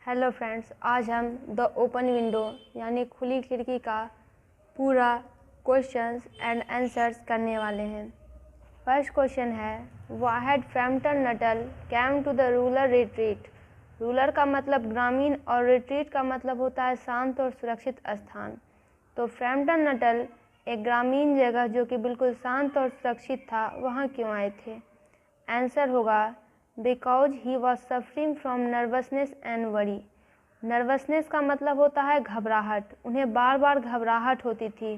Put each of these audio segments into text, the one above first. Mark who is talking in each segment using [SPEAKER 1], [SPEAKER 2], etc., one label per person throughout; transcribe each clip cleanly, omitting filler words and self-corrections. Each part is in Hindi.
[SPEAKER 1] हेलो फ्रेंड्स, आज हम द ओपन विंडो यानी खुली खिड़की का पूरा क्वेश्चंस एंड आंसर्स करने वाले हैं। फर्स्ट क्वेश्चन है, why had Frampton Nuttall came to the rural retreat. Rural का मतलब ग्रामीण और रिट्रीट का मतलब होता है शांत और सुरक्षित स्थान। तो फ्रैम्पटन नटल एक ग्रामीण जगह जो कि बिल्कुल शांत और सुरक्षित था, वहाँ क्यों आए थे। आंसर होगा because he was suffering from nervousness and worry. Nervousness का मतलब होता है घबराहट, उन्हें बार बार घबराहट होती थी,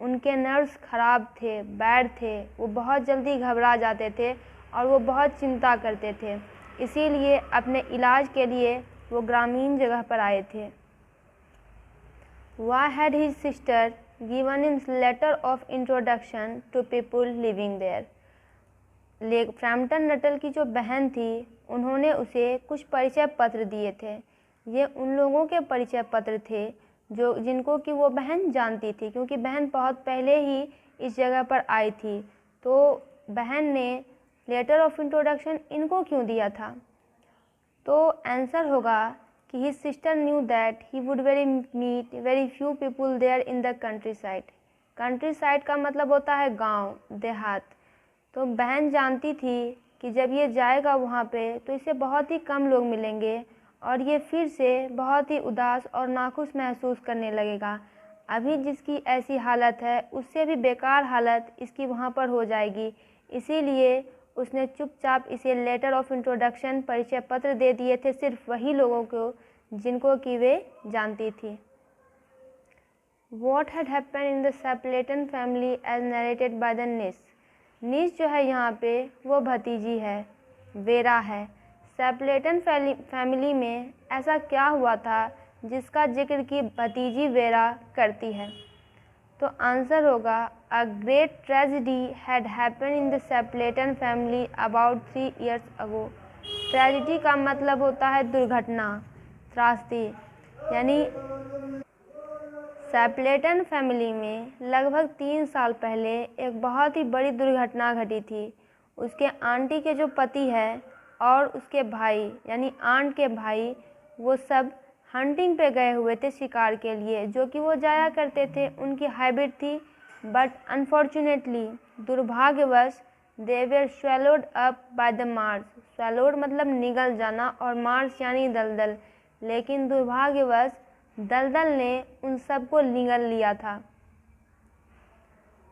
[SPEAKER 1] उनके नर्व्स खराब थे, बैड थे, वो बहुत जल्दी घबरा जाते थे और वो बहुत चिंता करते थे, इसीलिए अपने इलाज के लिए वो ग्रामीण जगह पर आए थे। Why had his sister given him letter of introduction to people living there? Frampton Nuttall की जो बहन थी, उन्होंने उसे कुछ परिचय पत्र दिए थे। ये उन लोगों के परिचय पत्र थे जिनको कि वो बहन जानती थी, क्योंकि बहन बहुत पहले ही इस जगह पर आई थी। तो बहन ने लेटर ऑफ इंट्रोडक्शन इनको क्यों दिया था। तो आंसर होगा कि his sister knew that he would meet very few people there in the countryside. Countryside का मतलब होता है गाँव, देहात। तो बहन जानती थी कि जब ये जाएगा वहाँ पे तो इसे बहुत ही कम लोग मिलेंगे और ये फिर से बहुत ही उदास और नाखुश महसूस करने लगेगा। अभी जिसकी ऐसी हालत है उससे भी बेकार हालत इसकी वहाँ पर हो जाएगी, इसीलिए उसने चुपचाप इसे लेटर ऑफ इंट्रोडक्शन परिचय पत्र दे दिए थे सिर्फ वही लोगों को जिनको कि वे जानती थी। What had happened in the Stapleton family as narrated by the niece? नीस जो है यहाँ पे वो भतीजी है, वेरा है। स्टैपलेटन फैमिली में ऐसा क्या हुआ था जिसका जिक्र की भतीजी वेरा करती है। तो आंसर होगा a great tragedy had happen in the Stapleton family about 3 years ago। Tragedy का मतलब होता है दुर्घटना, त्रासदी, यानी स्टैपलेटन फैमिली में लगभग 3 साल पहले एक बहुत ही बड़ी दुर्घटना घटी थी। उसके आंटी के जो पति है और उसके भाई यानी आंट के भाई, वो सब हंटिंग पे गए हुए थे शिकार के लिए, जो कि वो जाया करते थे, उनकी हैबिट थी। बट अनफॉर्चुनेटली, दुर्भाग्यवश, दे वर स्वैलोड अप बाय द मार्स। स्वैलोड मतलब निगल जाना और मार्स यानी दलदल, लेकिन दुर्भाग्यवश दलदल ने उन सबको निगल लिया था।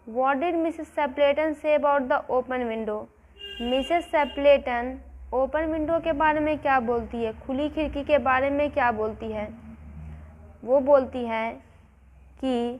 [SPEAKER 1] What did मिसेस स्टैपलेटन से about the open window. Mrs Stapleton open window के बारे में क्या बोलती है, खुली खिड़की के बारे में क्या बोलती है। वो बोलती है कि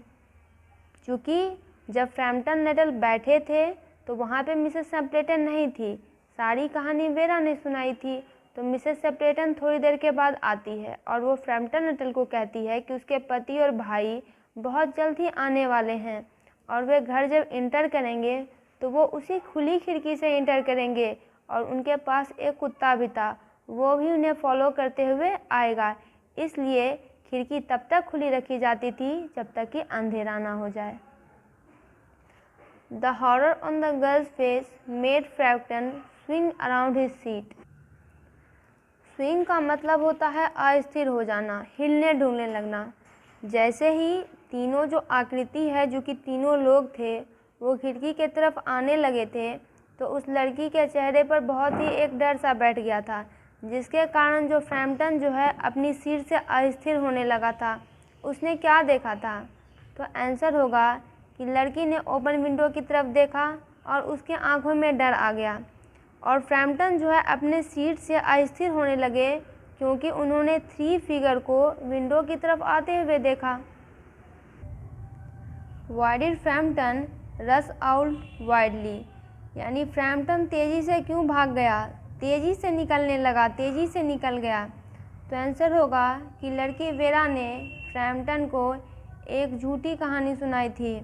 [SPEAKER 1] चूँकि जब फ्रैम्पटन नटल बैठे थे तो वहाँ पे मिसेस स्टैपलेटन नहीं थी, सारी कहानी वेरा ने सुनाई थी। तो मिसेस स्टैपलेटन थोड़ी देर के बाद आती है और वो फ्रैम्पटन नटल को कहती है कि उसके पति और भाई बहुत जल्द ही आने वाले हैं और वे घर जब इंटर करेंगे तो वो उसी खुली खिड़की से इंटर करेंगे और उनके पास एक कुत्ता भी था, वो भी उन्हें फॉलो करते हुए आएगा, इसलिए खिड़की तब तक खुली रखी जाती थी जब तक कि अंधेरा ना हो जाए। The horror on the girls face made Frampton swing around his seat. Swing का मतलब होता है अस्थिर हो जाना, हिलने डुलने लगना। जैसे ही तीनों जो आकृति है, जो कि तीनों लोग थे, वो खिड़की के तरफ आने लगे थे, तो उस लड़की के चेहरे पर बहुत ही एक डर सा बैठ गया था, जिसके कारण जो फ्रैम्पटन जो है अपनी सीट से अस्थिर होने लगा था। उसने क्या देखा था। तो आंसर होगा कि लड़की ने ओपन विंडो की तरफ देखा और उसके आंखों में डर आ गया और फ्रैम्पटन जो है अपने सीट से अस्थिर होने लगे, क्योंकि उन्होंने 3 फिगर को विंडो की तरफ आते हुए देखा। Why did Frampton rush out widely, यानी फ्रैम्पटन तेज़ी से क्यों भाग गया, तेज़ी से निकलने लगा, तेज़ी से निकल गया। तो आंसर होगा कि लड़की वेरा ने फ्रैम्पटन को एक झूठी कहानी सुनाई थी।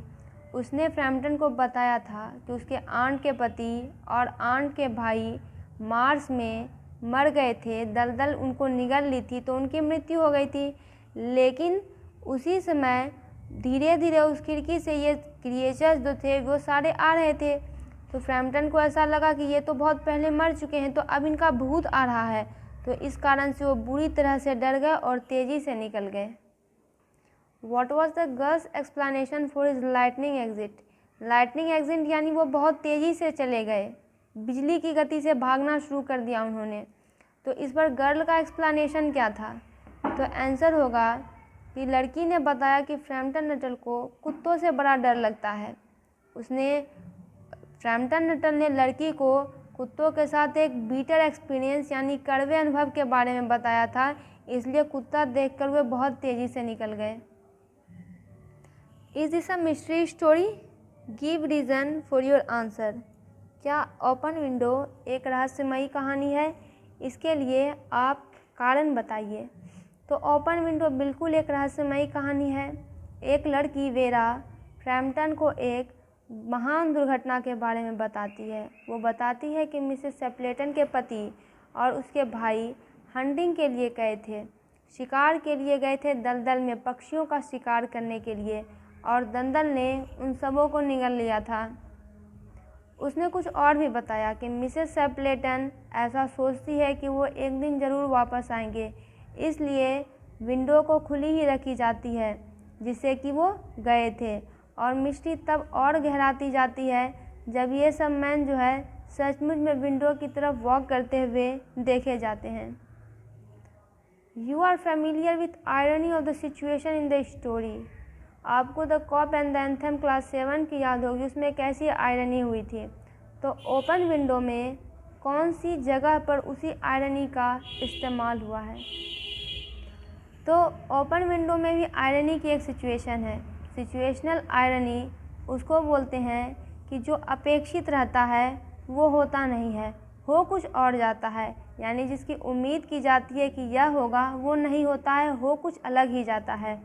[SPEAKER 1] उसने फ्रैम्पटन को बताया था कि उसके आंट के पति और आंट के भाई मार्स में मर गए थे, दलदल उनको निगल ली थी तो उनकी मृत्यु हो गई थी। लेकिन उसी समय धीरे धीरे उस खिड़की से ये क्रिएचर्स जो थे वो सारे आ रहे थे। तो फ्रैम्पटन को ऐसा लगा कि ये तो बहुत पहले मर चुके हैं, तो अब इनका भूत आ रहा है। तो इस कारण से वो बुरी तरह से डर गए और तेज़ी से निकल गए। What was the girl's explanation for his lightning exit? Lightning exit यानी वो बहुत तेज़ी से चले गए, बिजली की गति से भागना शुरू कर दिया उन्होंने। तो इस पर गर्ल का एक्सप्लेनेशन क्या था? तो आंसर होगा कि लड़की ने बताया कि फ्रैम्पटन नटल को कुत्तों से बड़ा डर लगता है। फ्रैम्पटन नटल ने लड़की को कुत्तों के साथ एक बीटर एक्सपीरियंस यानी कड़वे अनुभव के बारे में बताया था, इसलिए कुत्ता देखकर वे बहुत तेज़ी से निकल गए। Is this a mystery story? Give reason for your answer. क्या ओपन विंडो एक रहस्यमयी कहानी है? इसके लिए आप कारण बताइए। तो ओपन विंडो बिल्कुल एक रहस्यमयी कहानी है। एक लड़की वेरा फ्रैम्पटन को एक महान दुर्घटना के बारे में बताती है। वो बताती है कि मिसेस सेपलेटन के पति और उसके भाई हंटिंग के लिए गए थे, शिकार के लिए गए थे दलदल में पक्षियों का शिकार करने के लिए, और दलदल ने उन सबों को निगल लिया था। उसने कुछ और भी बताया कि मिसेस सेपलेटन ऐसा सोचती है कि वो एक दिन ज़रूर वापस आएंगे, इसलिए विंडो को खुली ही रखी जाती है जिससे कि वो गए थे। और मिस्ट्री तब और गहराती जाती है जब ये सब मैन जो है सचमुच में विंडो की तरफ वॉक करते हुए देखे जाते हैं। You are familiar with irony of the situation in the story. आपको the cop and the anthem class 7 की याद होगी, उसमें कैसी आयरनी हुई थी। तो ओपन विंडो में कौन सी जगह पर उसी आयरनी का इस्तेमाल हुआ है? तो ओपन विंडो में भी आयरनी की एक सिचुएशन है। सिचुएशनल आयरनी उसको बोलते हैं कि जो अपेक्षित रहता है वो होता नहीं है, हो कुछ और जाता है, यानी जिसकी उम्मीद की जाती है कि यह होगा वो नहीं होता है, हो कुछ अलग ही जाता है।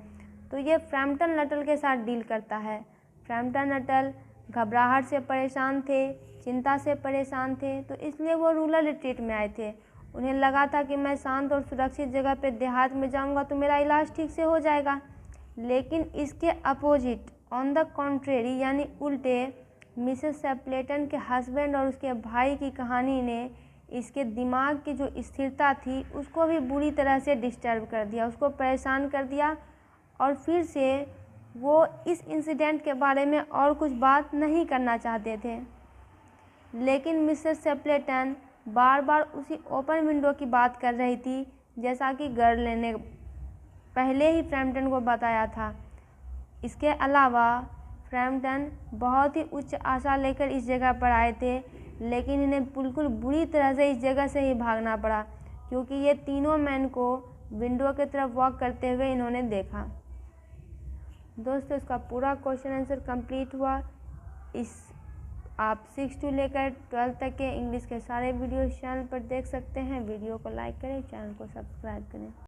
[SPEAKER 1] तो ये फ्रैम्पटन नटल के साथ डील करता है। फ्रैम्पटन नटल घबराहट से परेशान थे, चिंता से परेशान थे, तो इसलिए वो रूरल रिट्रीट में आए थे। उन्हें लगा था कि मैं शांत और सुरक्षित जगह पे देहात में जाऊंगा तो मेरा इलाज ठीक से हो जाएगा। लेकिन इसके अपोजिट, ऑन द कॉन्ट्रेरी यानी उल्टे, मिसेस सेपलेटन के हस्बैंड और उसके भाई की कहानी ने इसके दिमाग की जो स्थिरता थी उसको भी बुरी तरह से डिस्टर्ब कर दिया, उसको परेशान कर दिया। और फिर से वो इस इंसिडेंट के बारे में और कुछ बात नहीं करना चाहते थे। लेकिन मिसेस सेपलेटन बार बार उसी ओपन विंडो की बात कर रही थी, जैसा कि गर्ल ने पहले ही फ्रैम्पटन को बताया था। इसके अलावा फ्रैम्पटन बहुत ही उच्च आशा लेकर इस जगह पर आए थे, लेकिन इन्हें बिल्कुल बुरी तरह से इस जगह से ही भागना पड़ा, क्योंकि ये तीनों मैन को विंडो की तरफ वॉक करते हुए इन्होंने देखा। दोस्तों, इसका पूरा क्वेश्चन आंसर कंप्लीट हुआ। आप 6 से लेकर 12 तक के इंग्लिश के सारे वीडियो चैनल पर देख सकते हैं। वीडियो को लाइक करें, चैनल को सब्सक्राइब करें।